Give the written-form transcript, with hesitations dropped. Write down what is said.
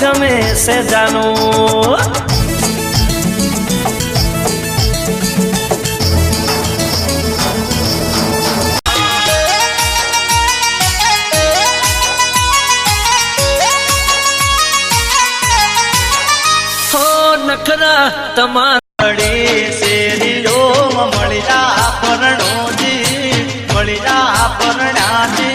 ગમે છે જાનું નખરા તમારી શેરીઓ મળી જા પરણોજી મળી જા પરણાજી